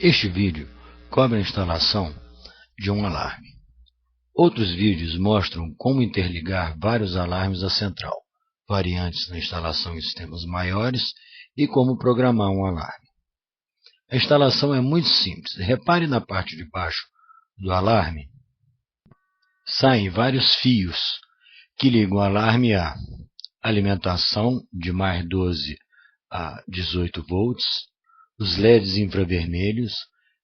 Este vídeo cobre a instalação de um alarme. Outros vídeos mostram como interligar vários alarmes à central, variantes na instalação em sistemas maiores e como programar um alarme. A instalação é muito simples. Repare na parte de baixo do alarme. Saem vários fios que ligam o alarme à alimentação de mais 12 a 18 volts, os LEDs infravermelhos,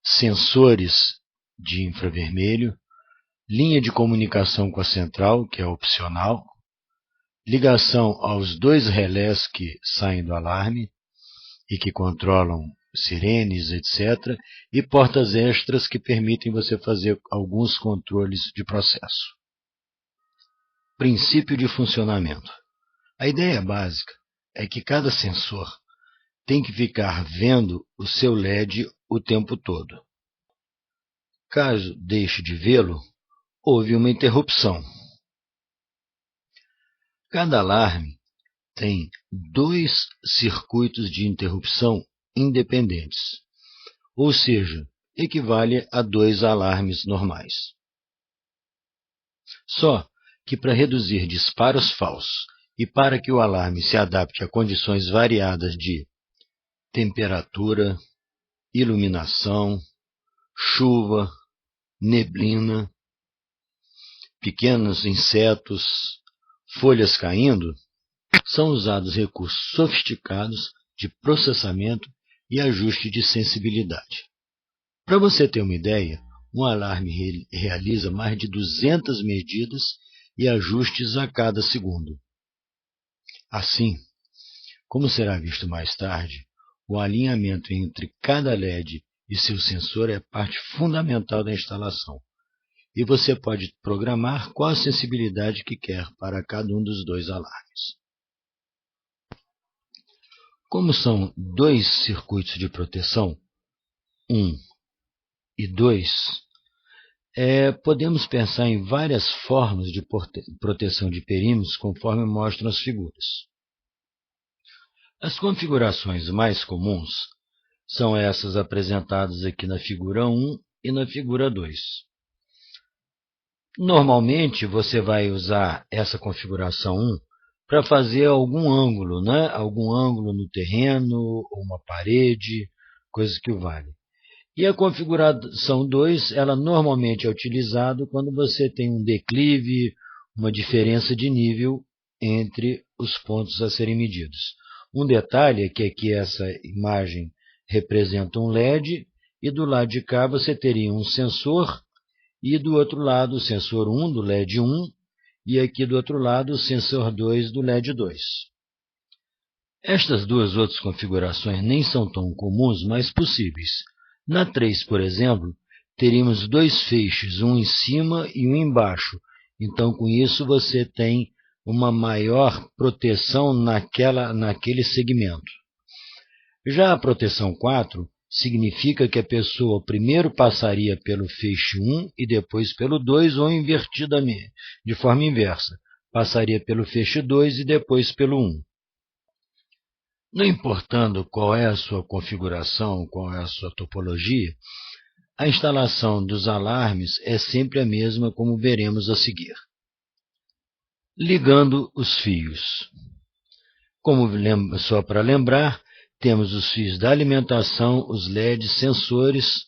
sensores de infravermelho, linha de comunicação com a central, que é opcional, ligação aos dois relés que saem do alarme e que controlam sirenes, etc., e portas extras que permitem você fazer alguns controles de processo. Princípio de funcionamento. A ideia básica é que cada sensor tem que ficar vendo o seu LED o tempo todo. Caso deixe de vê-lo, houve uma interrupção. Cada alarme tem dois circuitos de interrupção independentes, ou seja, equivale a dois alarmes normais. Só que para reduzir disparos falsos e para que o alarme se adapte a condições variadas de temperatura, iluminação, chuva, neblina, pequenos insetos, folhas caindo, são usados recursos sofisticados de processamento e ajuste de sensibilidade. Para você ter uma ideia, um alarme realiza mais de 200 medidas e ajustes a cada segundo. Assim, como será visto mais tarde, o alinhamento entre cada LED e seu sensor é parte fundamental da instalação, e você pode programar qual a sensibilidade que quer para cada um dos dois alarmes. Como são dois circuitos de proteção, 1 e 2, podemos pensar em várias formas de proteção de perímetros conforme mostram as figuras. As configurações mais comuns são essas apresentadas aqui na figura 1 e na figura 2. Normalmente você vai usar essa configuração 1 para fazer algum ângulo, né? Algum ângulo no terreno, ou uma parede, coisa que o vale. E a configuração 2, ela normalmente é utilizada quando você tem um declive, uma diferença de nível entre os pontos a serem medidos. Um detalhe é que aqui essa imagem representa um LED e do lado de cá você teria um sensor e do outro lado o sensor 1 do LED 1 e aqui do outro lado o sensor 2 do LED 2. Estas duas outras configurações nem são tão comuns, mas possíveis. Na 3, por exemplo, teríamos dois feixes, um em cima e um embaixo. Então, com isso, você tem uma maior proteção naquele segmento. Já a proteção 4 significa que a pessoa primeiro passaria pelo feixe 1 e depois pelo 2, ou invertidamente, de forma inversa. Passaria pelo feixe 2 e depois pelo 1. Não importando qual é a sua configuração, qual é a sua topologia, a instalação dos alarmes é sempre a mesma, como veremos a seguir. Ligando os fios. Só para lembrar, temos os fios da alimentação, os LEDs, sensores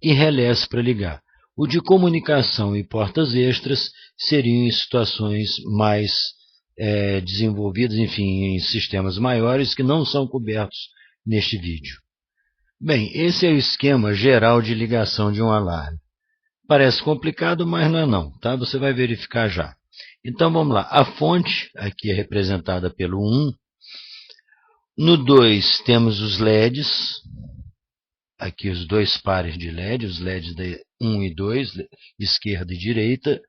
e relés para ligar. O de comunicação e portas extras seriam em situações mais desenvolvidas, enfim, em sistemas maiores que não são cobertos neste vídeo. Bem, esse é o esquema geral de ligação de um alarme. Parece complicado, mas não é não, tá? Você vai verificar já. Então vamos lá, a fonte aqui é representada pelo 1. No 2 temos os LEDs, aqui os dois pares de LED, os LEDs de 1 e 2, esquerda e direita.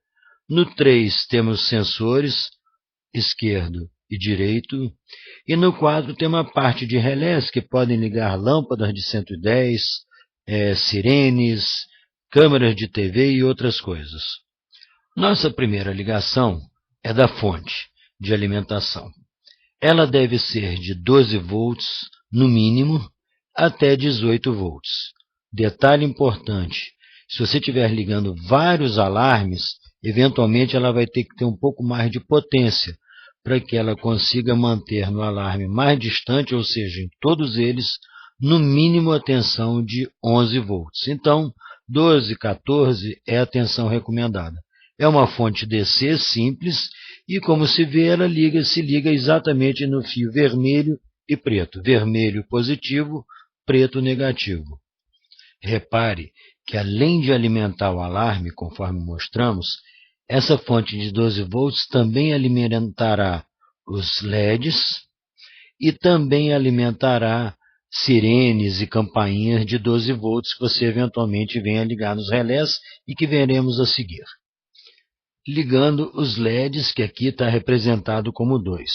No 3 temos sensores, esquerdo e direito. E no 4 tem uma parte de relés que podem ligar lâmpadas de 110, sirenes, câmeras de TV e outras coisas. Nossa primeira ligação é da fonte de alimentação. Ela deve ser de 12 volts no mínimo até 18 volts. Detalhe importante, se você estiver ligando vários alarmes, eventualmente ela vai ter que ter um pouco mais de potência, para que ela consiga manter no alarme mais distante, ou seja, em todos eles, no mínimo a tensão de 11 volts. Então, 12, 14 é a tensão recomendada. É uma fonte DC simples e, como se vê, ela se liga exatamente no fio vermelho e preto. Vermelho positivo, preto negativo. Repare que, além de alimentar o alarme, conforme mostramos, essa fonte de 12 volts também alimentará os LEDs e também alimentará sirenes e campainhas de 12 volts que você eventualmente venha ligar nos relés e que veremos a seguir. Ligando os LEDs, que aqui está representado como 2.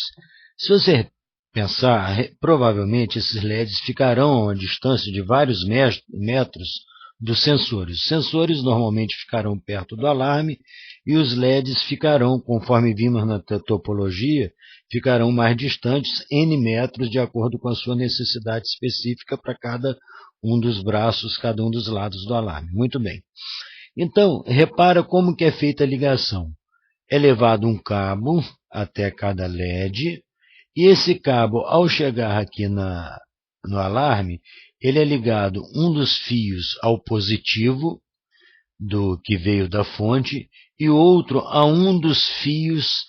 Se você pensar, provavelmente esses LEDs ficarão a uma distância de vários metros dos sensores. Os sensores normalmente ficarão perto do alarme e os LEDs ficarão, conforme vimos na topologia, ficarão mais distantes, N metros, de acordo com a sua necessidade específica para cada um dos braços, cada um dos lados do alarme. Muito bem. Então, repara como que é feita a ligação. É levado um cabo até cada LED, e esse cabo, ao chegar aqui no alarme, ele é ligado um dos fios ao positivo, que veio da fonte, e outro a um dos fios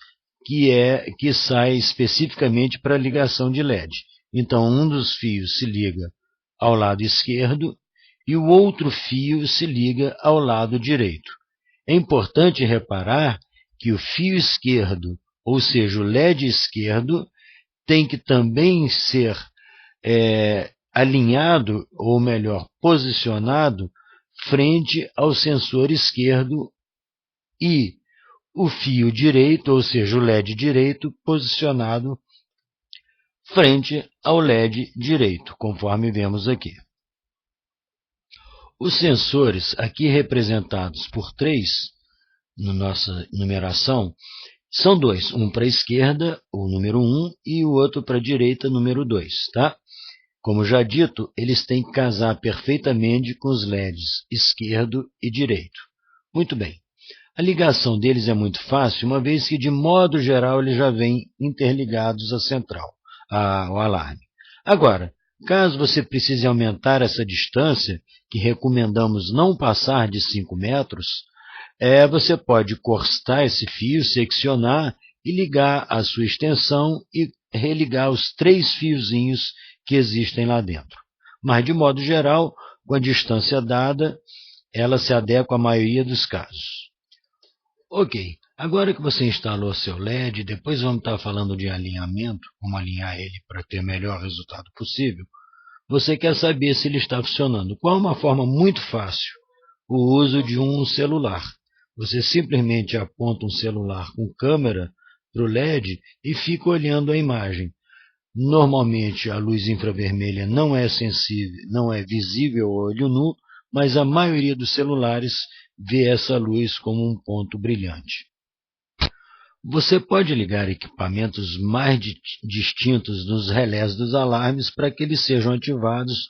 que sai especificamente para ligação de LED. Então, um dos fios se liga ao lado esquerdo e o outro fio se liga ao lado direito. É importante reparar que o fio esquerdo, ou seja, o LED esquerdo, tem que também ser alinhado, ou melhor, posicionado, frente ao sensor esquerdo, e o fio direito, ou seja, o LED direito, posicionado frente ao LED direito, conforme vemos aqui. Os sensores, aqui representados por 3, na nossa numeração, são 2, um para a esquerda, o número 1, e o outro para a direita, número 2, tá? Como já dito, eles têm que casar perfeitamente com os LEDs esquerdo e direito. Muito bem. A ligação deles é muito fácil, uma vez que, de modo geral, eles já vêm interligados à central, ao alarme. Agora, caso você precise aumentar essa distância, que recomendamos não passar de 5 metros, você pode cortar esse fio, seccionar e ligar a sua extensão e religar os 3 fiozinhos que existem lá dentro. Mas, de modo geral, com a distância dada, ela se adequa à maioria dos casos. Ok, agora que você instalou seu LED, depois vamos estar falando de alinhamento, como alinhar ele para ter o melhor resultado possível, você quer saber se ele está funcionando. Qual é uma forma muito fácil? O uso de um celular. Você simplesmente aponta um celular com câmera para o LED e fica olhando a imagem. Normalmente a luz infravermelha não é sensível, não é visível ao olho nu, mas a maioria dos celulares vê essa luz como um ponto brilhante. Você pode ligar equipamentos mais distintos nos relés dos alarmes para que eles sejam ativados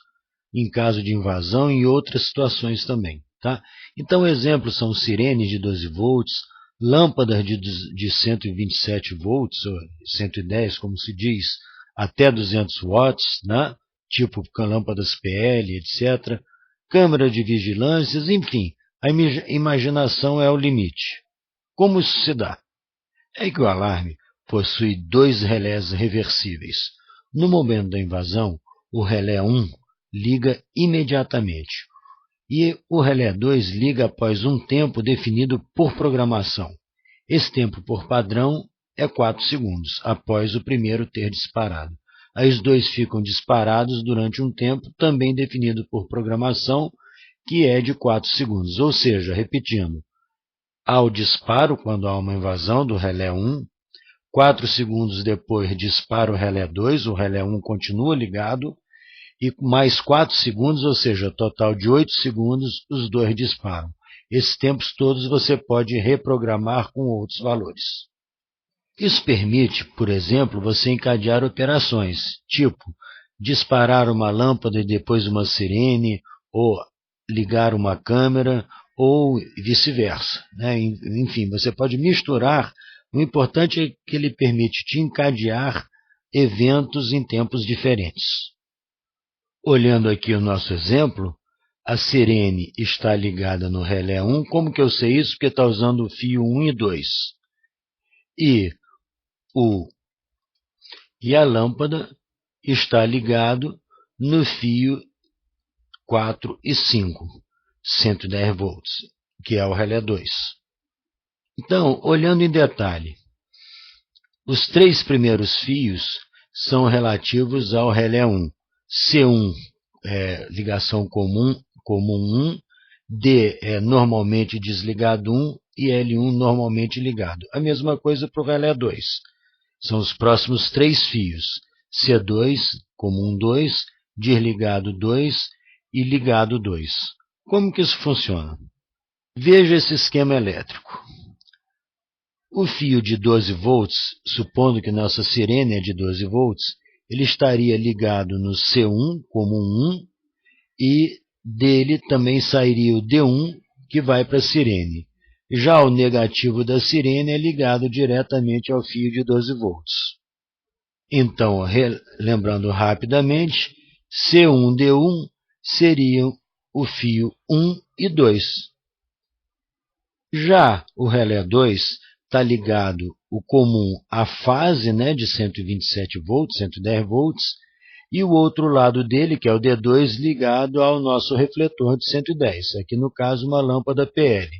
em caso de invasão e outras situações também. Tá? Então, exemplos são sirenes de 12 volts, lâmpadas de 127 volts, ou 110, como se diz, até 200 watts, né? Tipo lâmpadas PL, etc., câmera de vigilâncias, enfim, a imaginação é o limite. Como isso se dá? É que o alarme possui 2 relés reversíveis. No momento da invasão, o relé 1 liga imediatamente e o relé 2 liga após um tempo definido por programação. Esse tempo por padrão é 4 segundos, após o primeiro ter disparado. Aí os 2 ficam disparados durante um tempo também definido por programação, que é de 4 segundos. Ou seja, repetindo, ao disparo, quando há uma invasão do relé 1, 4 segundos depois dispara o relé 2, o relé 1 continua ligado, e mais 4 segundos, ou seja, total de 8 segundos, os 2 disparam. Esses tempos todos você pode reprogramar com outros valores. Isso permite, por exemplo, você encadear operações, tipo disparar uma lâmpada e depois uma sirene, ou ligar uma câmera ou vice-versa, né? Enfim, você pode misturar. O importante é que ele permite te encadear eventos em tempos diferentes. Olhando aqui o nosso exemplo, a sirene está ligada no relé 1. Como que eu sei isso? Porque está usando o fio 1 e 2. E a lâmpada está ligado no fio 4 e 5, 110 volts, que é o relé 2. Então, olhando em detalhe, os 3 primeiros fios são relativos ao relé 1. C1 é ligação comum 1, D é normalmente desligado 1 e L1 normalmente ligado. A mesma coisa para o relé 2. São os próximos 3 fios, C2, comum 2, desligado 2 e ligado 2. Como que isso funciona? Veja esse esquema elétrico. O fio de 12 volts, supondo que nossa sirene é de 12 volts, ele estaria ligado no C1, comum 1, e dele também sairia o D1, que vai para a sirene. Já o negativo da sirene é ligado diretamente ao fio de 12 volts. Então, lembrando rapidamente, C1D1 seriam o fio 1 e 2. Já o relé 2 está ligado o comum à fase, né, de 127 volts, 110 volts, e o outro lado dele, que é o D2, ligado ao nosso refletor de 110, aqui no caso uma lâmpada PL.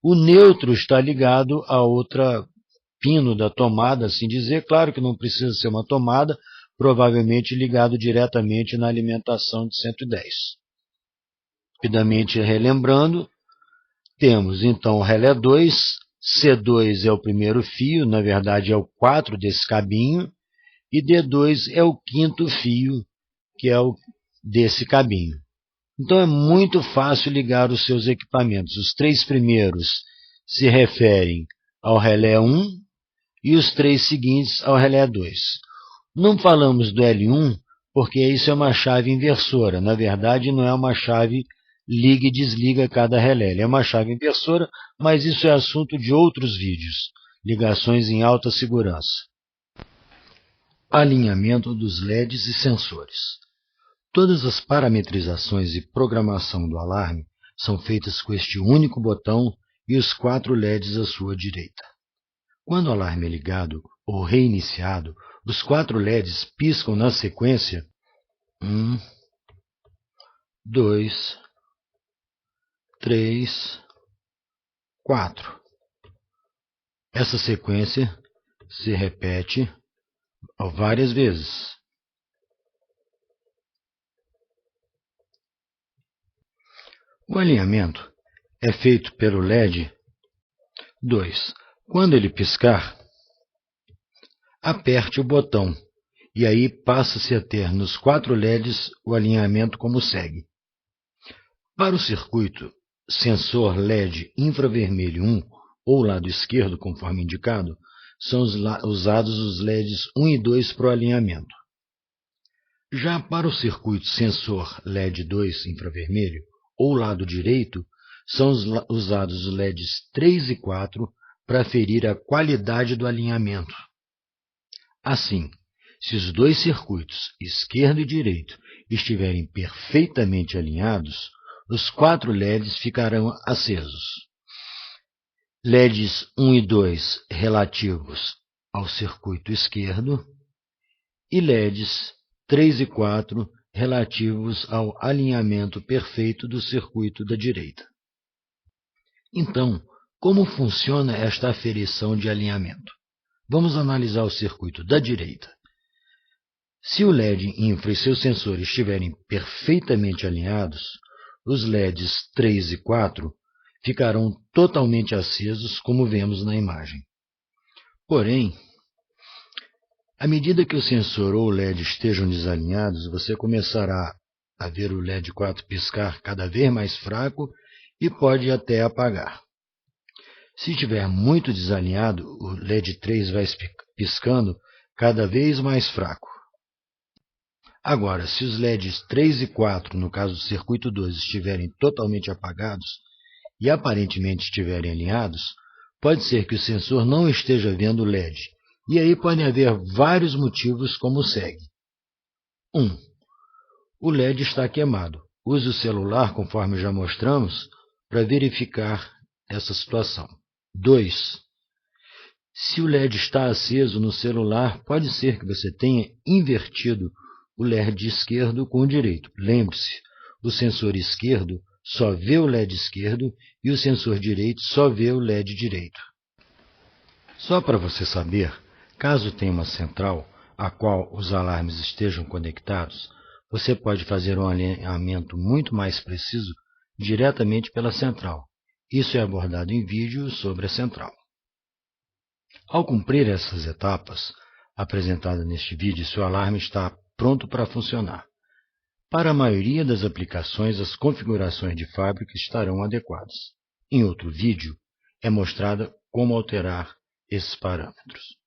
O neutro está ligado a outra pino da tomada, assim dizer, claro que não precisa ser uma tomada, provavelmente ligado diretamente na alimentação de 110. Rapidamente relembrando, temos então o relé 2, C2 é o primeiro fio, na verdade é o 4 desse cabinho, e D2 é o quinto fio, que é o desse cabinho. Então é muito fácil ligar os seus equipamentos. Os 3 primeiros se referem ao relé 1 e os 3 seguintes ao relé 2. Não falamos do L1 porque isso é uma chave inversora. Na verdade, não é uma chave liga e desliga cada relé. É uma chave inversora, mas isso é assunto de outros vídeos. Ligações em alta segurança. Alinhamento dos LEDs e sensores. Todas as parametrizações e programação do alarme são feitas com este único botão e os 4 LEDs à sua direita. Quando o alarme é ligado ou reiniciado, os 4 LEDs piscam na sequência 1, 2, 3, 4. Essa sequência se repete várias vezes. O alinhamento é feito pelo LED 2. Quando ele piscar, aperte o botão e aí passa-se a ter nos 4 LEDs o alinhamento como segue. Para o circuito sensor LED infravermelho 1 ou lado esquerdo, conforme indicado, são usados os LEDs 1 e 2 para o alinhamento. Já para o circuito sensor LED 2 infravermelho ou lado direito, são usados os LEDs 3 e 4 para aferir a qualidade do alinhamento. Assim, se os 2 circuitos, esquerdo e direito, estiverem perfeitamente alinhados, os 4 LEDs ficarão acesos. LEDs 1 e 2 relativos ao circuito esquerdo e LEDs 3 e 4 relativos ao alinhamento perfeito do circuito da direita. Então, como funciona esta aferição de alinhamento? Vamos analisar o circuito da direita. Se o LED infra e seus sensores estiverem perfeitamente alinhados, os LEDs 3 e 4 ficarão totalmente acesos, como vemos na imagem. Porém, à medida que o sensor ou o LED estejam desalinhados, você começará a ver o LED 4 piscar cada vez mais fraco e pode até apagar. Se estiver muito desalinhado, o LED 3 vai piscando cada vez mais fraco. Agora, se os LEDs 3 e 4, no caso do circuito 2, estiverem totalmente apagados e aparentemente estiverem alinhados, pode ser que o sensor não esteja vendo o LED. E aí podem haver vários motivos como segue. 1. O LED está queimado. Use o celular, conforme já mostramos, para verificar essa situação. 2. Se o LED está aceso no celular, pode ser que você tenha invertido o LED esquerdo com o direito. Lembre-se, o sensor esquerdo só vê o LED esquerdo e o sensor direito só vê o LED direito. Só para você saber, caso tenha uma central a qual os alarmes estejam conectados, você pode fazer um alinhamento muito mais preciso diretamente pela central. Isso é abordado em vídeo sobre a central. Ao cumprir essas etapas apresentadas neste vídeo, seu alarme está pronto para funcionar. Para a maioria das aplicações, as configurações de fábrica estarão adequadas. Em outro vídeo, é mostrada como alterar esses parâmetros.